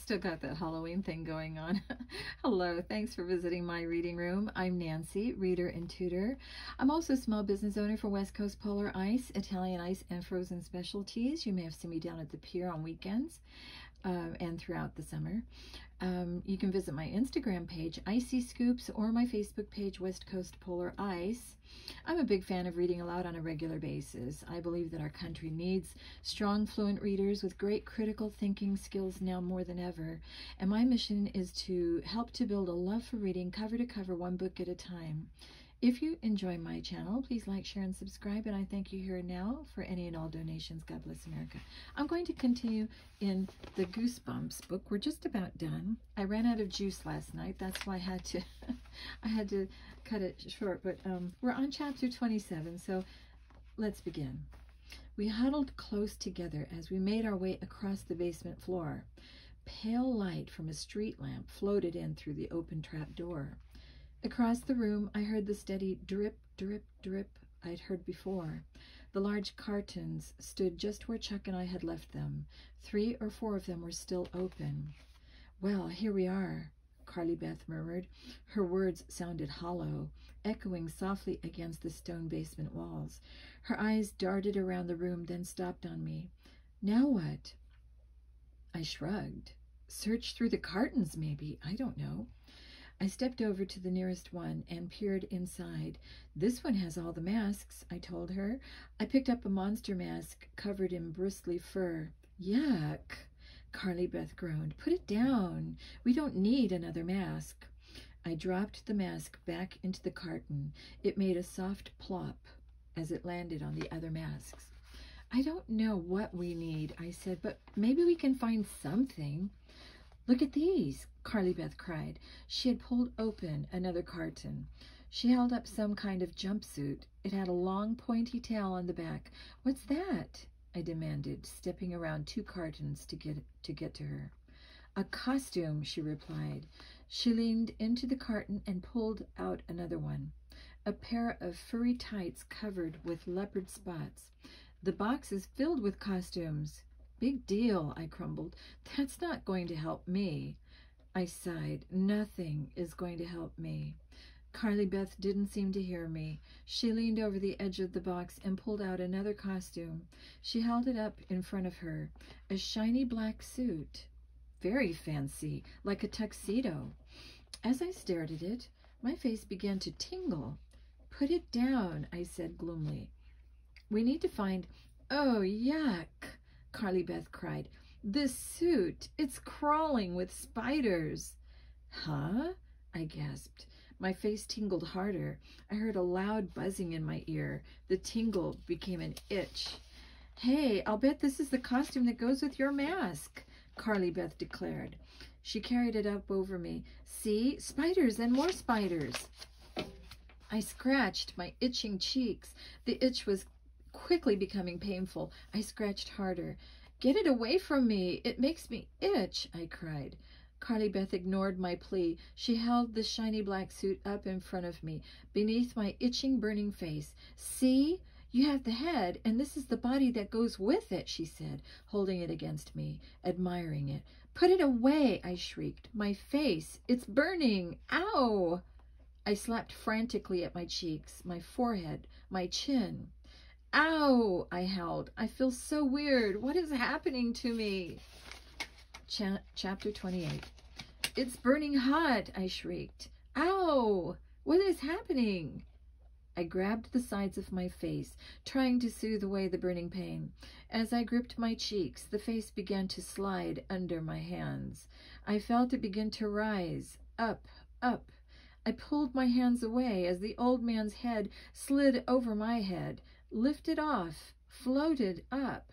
Still got that Halloween thing going on. Hello, thanks for visiting my reading room. I'm Nancy, reader and tutor. I'm also a small business owner for West Coast Polar Ice, Italian Ice, and Frozen Specialties. You may have seen me down at the pier on weekends and throughout the summer. You can visit my Instagram page, Icy Scoops, or my Facebook page, West Coast Polar Ice. I'm a big fan of reading aloud on a regular basis. I believe that our country needs strong, fluent readers with great critical thinking skills now more than ever. And my mission is to help to build a love for reading cover to cover, one book at a time. If you enjoy my channel, please like, share, and subscribe, and I thank you here and now for any and all donations. God bless America. I'm going to continue in the Goosebumps book. We're just about done. I ran out of juice last night. That's why I had to I had to cut it short, but we're on chapter 27, so let's begin. We huddled close together as we made our way across the basement floor. Pale light from a street lamp floated in through the open trap door. Across the room, I heard the steady drip, drip, drip I'd heard before. The large cartons stood just where Chuck and I had left them. 3 or 4 of them were still open. Well, here we are, Carly Beth murmured. Her words sounded hollow, echoing softly against the stone basement walls. Her eyes darted around the room, then stopped on me. Now what? I shrugged. Search through the cartons, maybe. I don't know. I stepped over to the nearest one and peered inside. This one has all the masks, I told her. I picked up a monster mask covered in bristly fur. Yuck, Carly Beth groaned. Put it down. We don't need another mask. I dropped the mask back into the carton. It made a soft plop as it landed on the other masks. I don't know what we need, I said, but maybe we can find something. Look at these, Carly Beth cried. She had pulled open another carton. She held up some kind of jumpsuit. It had a long, pointy tail on the back. What's that? I demanded, stepping around 2 cartons to get to her. A costume, she replied. She leaned into the carton and pulled out another one. A pair of furry tights covered with leopard spots. The box is filled with costumes. Big deal, I crumbled. That's not going to help me. I sighed. Nothing is going to help me. Carly Beth didn't seem to hear me. She leaned over the edge of the box and pulled out another costume. She held it up in front of her. A shiny black suit. Very fancy, like a tuxedo. As I stared at it, my face began to tingle. Put it down, I said gloomily. We need to find... Oh, yuck, Carly Beth cried. This suit, it's crawling with spiders. Huh? I gasped. My face tingled harder. I heard a loud buzzing in my ear. The tingle became an itch. Hey, I'll bet this is the costume that goes with your mask, Carly Beth declared. She carried it up over me. See? Spiders and more spiders. I scratched my itching cheeks. The itch was quickly becoming painful. I scratched harder. Get it away from me. It makes me itch, I cried. Carly Beth ignored my plea. She held the shiny black suit up in front of me, beneath my itching, burning face. See? You have the head, and this is the body that goes with it, she said, holding it against me, admiring it. Put it away, I shrieked. My face, it's burning. Ow! I slapped frantically at my cheeks, my forehead, my chin. Ow! I howled. I feel so weird. What is happening to me? Chapter 28. It's burning hot, I shrieked. Ow! What is happening? I grabbed the sides of my face, trying to soothe away the burning pain. As I gripped my cheeks, the face began to slide under my hands. I felt it begin to rise, up, up. I pulled my hands away as the old man's head slid over my head, lifted off, floated up.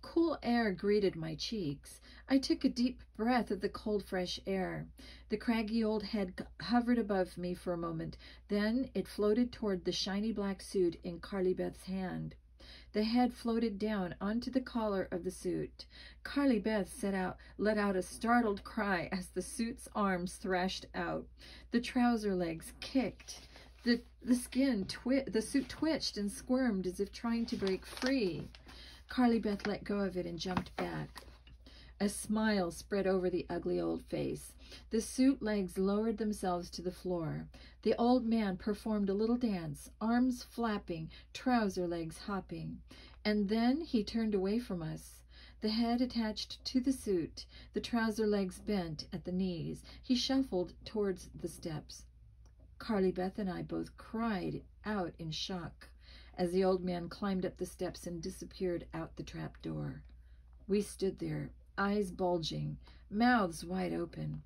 Cool air greeted my cheeks. I took a deep breath of the cold, fresh air. The craggy old head hovered above me for a moment. Then it floated toward the shiny black suit in Carly Beth's hand. The head floated down onto the collar of the suit. Carly Beth let out a startled cry as the suit's arms thrashed out. The trouser legs kicked. The suit twitched and squirmed as if trying to break free. Carly Beth let go of it and jumped back. A smile spread over the ugly old face. The suit legs lowered themselves to the floor. The old man performed a little dance, arms flapping, trouser legs hopping. And then he turned away from us. The head attached to the suit, the trouser legs bent at the knees. He shuffled towards the steps. Carly Beth and I both cried out in shock as the old man climbed up the steps and disappeared out the trap door. We stood there, eyes bulging, mouths wide open.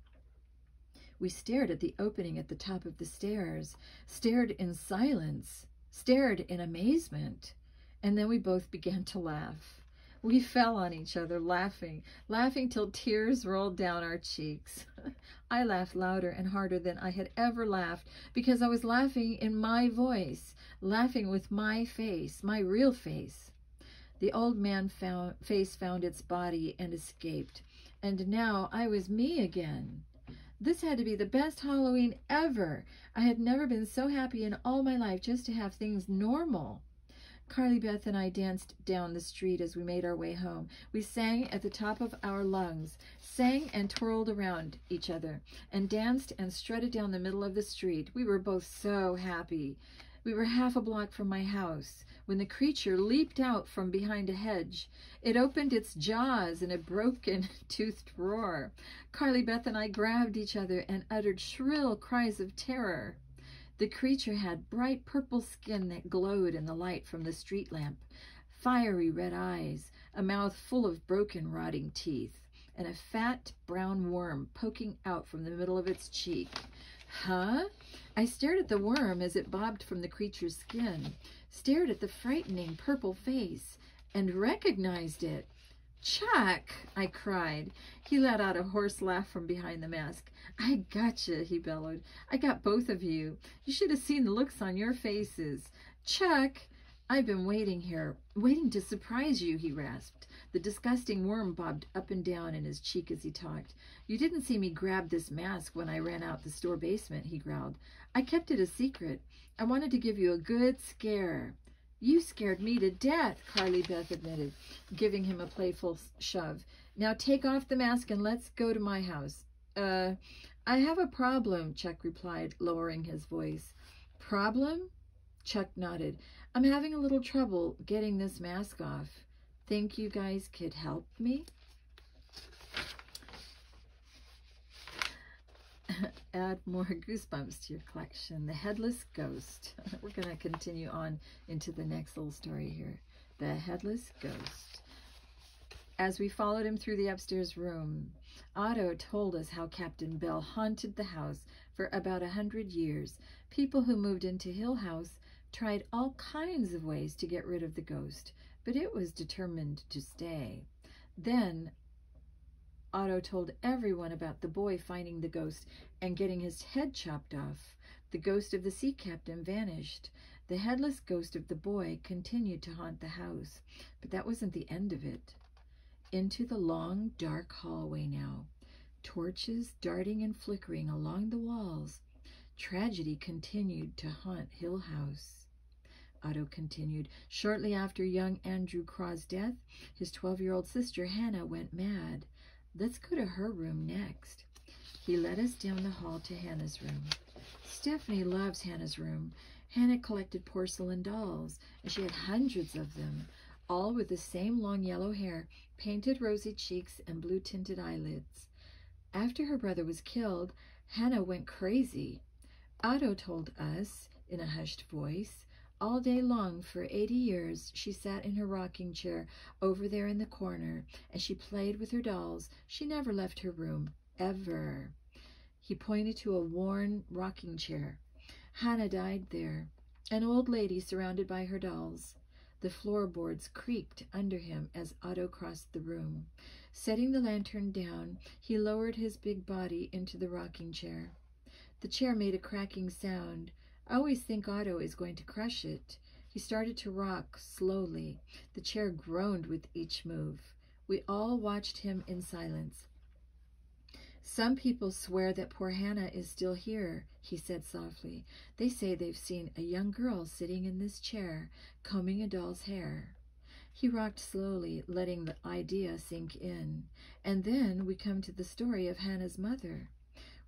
We stared at the opening at the top of the stairs, stared in silence, stared in amazement, and then we both began to laugh. We fell on each other, laughing till tears rolled down our cheeks. I laughed louder and harder than I had ever laughed because I was laughing in my voice, laughing with my face, my real face. The old man's face found its body and escaped, and now I was me again. This had to be the best Halloween ever. I had never been so happy in all my life just to have things normal. Carly Beth and I danced down the street as we made our way home. We sang at the top of our lungs, sang and twirled around each other, and danced and strutted down the middle of the street. We were both so happy. We were half a block from my house when the creature leaped out from behind a hedge. It opened its jaws in a broken-toothed roar. Carly Beth and I grabbed each other and uttered shrill cries of terror. The creature had bright purple skin that glowed in the light from the street lamp, fiery red eyes, a mouth full of broken, rotting teeth, and a fat brown worm poking out from the middle of its cheek. Huh? I stared at the worm as it bobbed from the creature's skin, stared at the frightening purple face, and recognized it. "Chuck!" I cried. He let out a hoarse laugh from behind the mask. "I gotcha," he bellowed. "I got both of you. You should have seen the looks on your faces. Chuck, I've been waiting here, waiting to surprise you," he rasped. The disgusting worm bobbed up and down in his cheek as he talked. "You didn't see me grab this mask when I ran out the store basement," he growled. "I kept it a secret. I wanted to give you a good scare." "You scared me to death," Carly Beth admitted, giving him a playful shove. "Now take off the mask and let's go to my house." I have a problem," Chuck replied, lowering his voice. "Problem?" Chuck nodded. "I'm having a little trouble getting this mask off. Think you guys could help me?" Add more goosebumps to your collection. The Headless Ghost. We're going to continue on into the next little story here. The Headless Ghost. As we followed him through the upstairs room, Otto told us how Captain Bell haunted the house for about 100 years. People who moved into Hill House tried all kinds of ways to get rid of the ghost, but it was determined to stay. Then Otto told everyone about the boy finding the ghost and getting his head chopped off. The ghost of the sea captain vanished. The headless ghost of the boy continued to haunt the house, but that wasn't the end of it. Into the long, dark hallway now, torches darting and flickering along the walls. Tragedy continued to haunt Hill House. Otto continued. Shortly after young Andrew Craw's death, his 12-year-old sister Hannah went mad. "Let's go to her room next." He led us down the hall to Hannah's room. Stephanie loves Hannah's room. Hannah collected porcelain dolls, and she had hundreds of them, all with the same long yellow hair, painted rosy cheeks, and blue-tinted eyelids. After her brother was killed, Hannah went crazy. Otto told us, in a hushed voice, all day long for 80 years she sat in her rocking chair over there in the corner, and she played with her dolls. She never left her room, ever. He pointed to a worn rocking chair. Hannah died there, an old lady surrounded by her dolls. The floorboards creaked under him as Otto crossed the room. Setting the lantern down, he lowered his big body into the rocking chair. The chair made a cracking sound. I always think Otto is going to crush it. He started to rock slowly. The chair groaned with each move. We all watched him in silence. "Some people swear that poor Hannah is still here," he said softly. "They say they've seen a young girl sitting in this chair, combing a doll's hair." He rocked slowly, letting the idea sink in. And then we come to the story of Hannah's mother.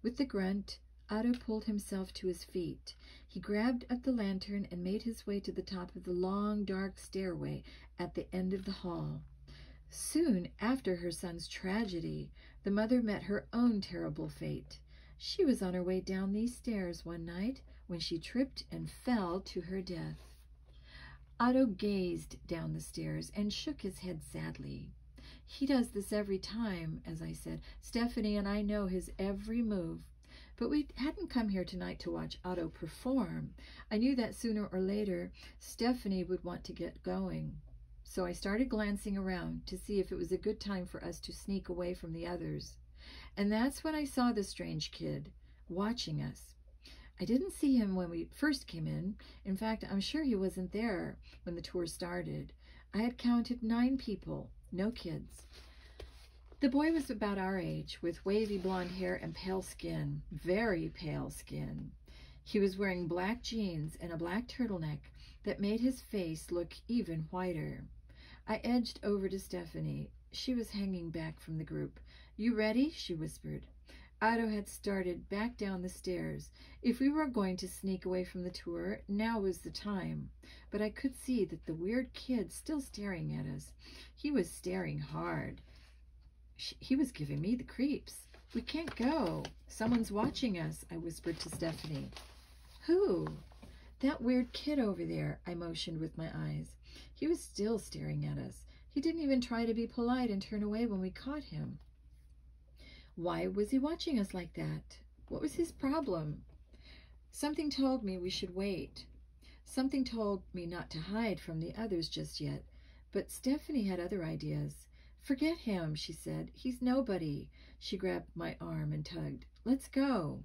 With the grunt, Otto pulled himself to his feet. He grabbed up the lantern and made his way to the top of the long, dark stairway at the end of the hall. Soon after her son's tragedy, the mother met her own terrible fate. She was on her way down these stairs one night when she tripped and fell to her death. Otto gazed down the stairs and shook his head sadly. He does this every time, as I said. Stephanie and I know his every move. But we hadn't come here tonight to watch Otto perform. I knew that sooner or later Stephanie would want to get going. So I started glancing around to see if it was a good time for us to sneak away from the others. And that's when I saw the strange kid watching us. I didn't see him when we first came in. In fact, I'm sure he wasn't there when the tour started. I had counted 9 people, no kids. The boy was about our age, with wavy blonde hair and pale skin, very pale skin. He was wearing black jeans and a black turtleneck that made his face look even whiter. I edged over to Stephanie. She was hanging back from the group. "You ready?" she whispered. Otto had started back down the stairs. If we were going to sneak away from the tour, now was the time. But I could see that the weird kid still staring at us. He was staring hard. He was giving me the creeps. "We can't go. Someone's watching us," I whispered to Stephanie. "Who?" "That weird kid over there," I motioned with my eyes. He was still staring at us. He didn't even try to be polite and turn away when we caught him. Why was he watching us like that? What was his problem? Something told me we should wait. Something told me not to hide from the others just yet. But Stephanie had other ideas. "Forget him," she said. "He's nobody." She grabbed my arm and tugged. "Let's go."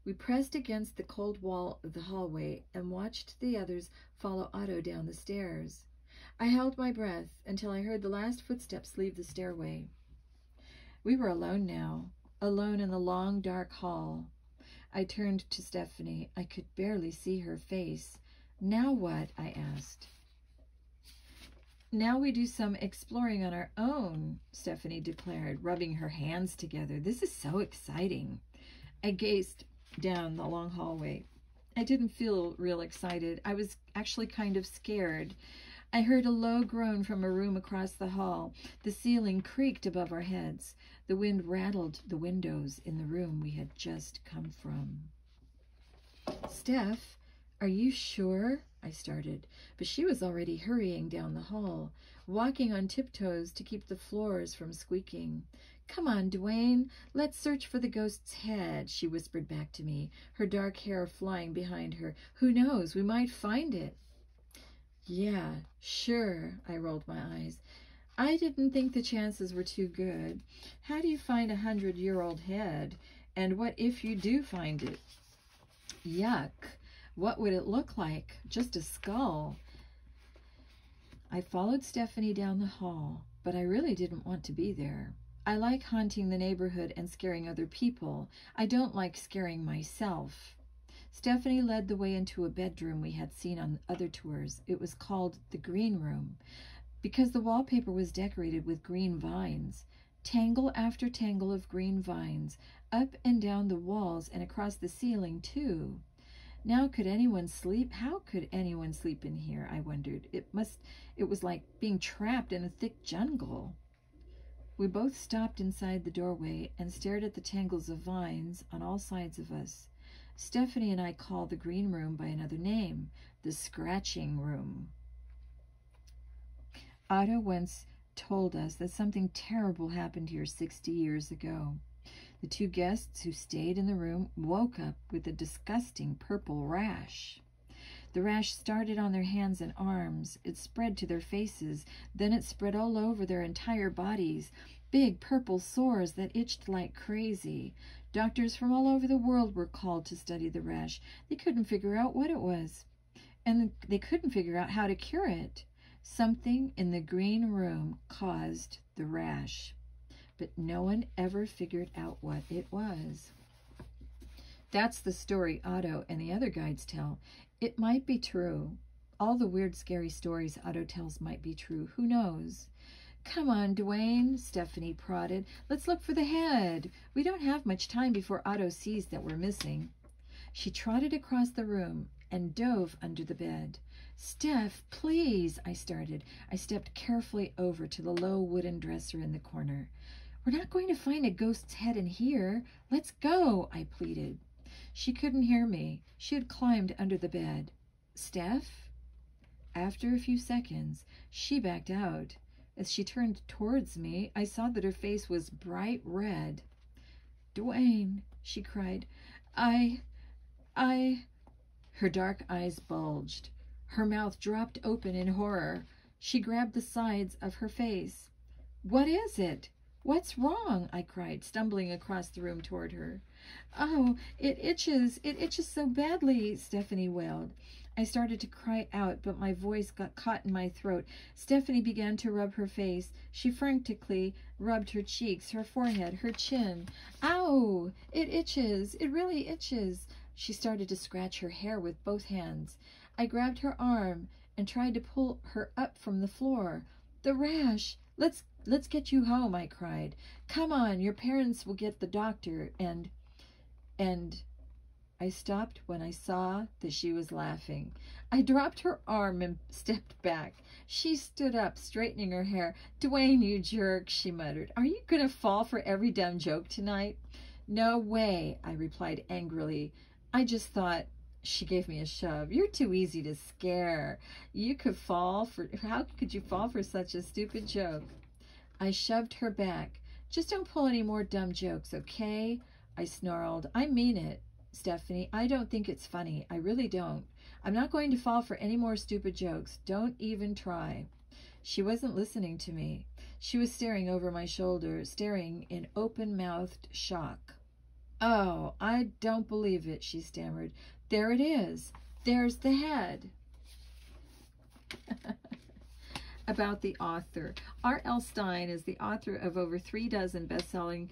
We pressed against the cold wall of the hallway and watched the others follow Otto down the stairs. I held my breath until I heard the last footsteps leave the stairway. We were alone now, alone in the long, dark hall. I turned to Stephanie. I could barely see her face. "Now what?" I asked. "Now we do some exploring on our own," Stephanie declared, rubbing her hands together. "This is so exciting." I gazed down the long hallway. I didn't feel real excited. I was actually kind of scared. I heard a low groan from a room across the hall. The ceiling creaked above our heads. The wind rattled the windows in the room we had just come from. "Steph, are you sure?" I started, but she was already hurrying down the hall, walking on tiptoes to keep the floors from squeaking. "Come on, Dwayne, let's search for the ghost's head," she whispered back to me, her dark hair flying behind her. "Who knows, we might find it." "Yeah, sure," I rolled my eyes. I didn't think the chances were too good. How do you find a 100-year-old head? And what if you do find it? Yuck. What would it look like? Just a skull. I followed Stephanie down the hall, but I really didn't want to be there. I like haunting the neighborhood and scaring other people. I don't like scaring myself. Stephanie led the way into a bedroom we had seen on other tours. It was called the Green Room because the wallpaper was decorated with green vines. Tangle after tangle of green vines, up and down the walls and across the ceiling, too. Now, could anyone sleep? How could anyone sleep in here? I wondered. It was like being trapped in a thick jungle. We both stopped inside the doorway and stared at the tangles of vines on all sides of us. Stephanie and I called the Green Room by another name, the Scratching Room. Otto once told us that something terrible happened here 60 years ago. The 2 guests who stayed in the room woke up with a disgusting purple rash. The rash started on their hands and arms. It spread to their faces. Then it spread all over their entire bodies. Big purple sores that itched like crazy. Doctors from all over the world were called to study the rash. They couldn't figure out what it was. And they couldn't figure out how to cure it. Something in the Green Room caused the rash. But no one ever figured out what it was. That's the story Otto and the other guides tell. It might be true. All the weird, scary stories Otto tells might be true. Who knows? Come on, Dwayne, Stephanie prodded. Let's look for the head. We don't have much time before Otto sees that we're missing. She trotted across the room and dove under the bed. Steph, please, I started. I stepped carefully over to the low wooden dresser in the corner. We're not going to find a ghost's head in here. Let's go, I pleaded. She couldn't hear me. She had climbed under the bed. Steph? After a few seconds, she backed out. As she turned towards me, I saw that her face was bright red. Dwayne, she cried, Her dark eyes bulged. Her mouth dropped open in horror. She grabbed the sides of her face. What is it? What's wrong? I cried, stumbling across the room toward her. Oh, it itches. It itches so badly, Stephanie wailed. I started to cry out, but my voice got caught in my throat. Stephanie began to rub her face. She frantically rubbed her cheeks, her forehead, her chin. Ow! It itches. It really itches. She started to scratch her hair with both hands. I grabbed her arm and tried to pull her up from the floor. The rash! Let's get you home, I cried. Come on, your parents will get the doctor, and I stopped when I saw that she was laughing. I dropped her arm and stepped back. She stood up, straightening her hair. Dwayne, you jerk, she muttered. Are you going to fall for every dumb joke tonight? No way, I replied angrily. I just thought. She gave me a shove. You're too easy to scare. How could you fall for such a stupid joke? I shoved her back. Just don't pull any more dumb jokes, okay? I snarled. I mean it, Stephanie. I don't think it's funny. I really don't. I'm not going to fall for any more stupid jokes. Don't even try. She wasn't listening to me. She was staring over my shoulder, staring in open-mouthed shock. Oh, I don't believe it, she stammered. There it is. There's the head. About the author. R.L. Stine is the author of over 36 best-selling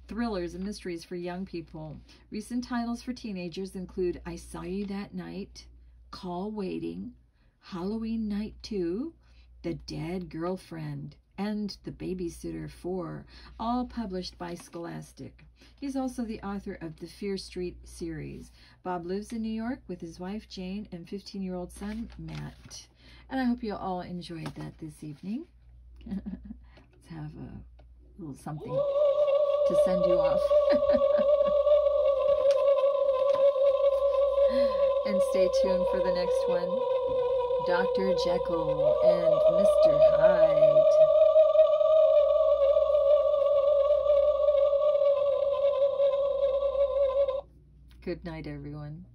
thrillers and mysteries for young people. Recent titles for teenagers include I Saw You That Night, Call Waiting, Halloween Night 2, The Dead Girlfriend, and The Babysitter 4, all published by Scholastic. He's also the author of the Fear Street series. Bob lives in New York with his wife, Jane, and 15-year-old son, Matt. And I hope you all enjoyed that this evening. Let's have a little something to send you off. And stay tuned for the next one. Dr. Jekyll and Mr. Hyde. Good night, everyone.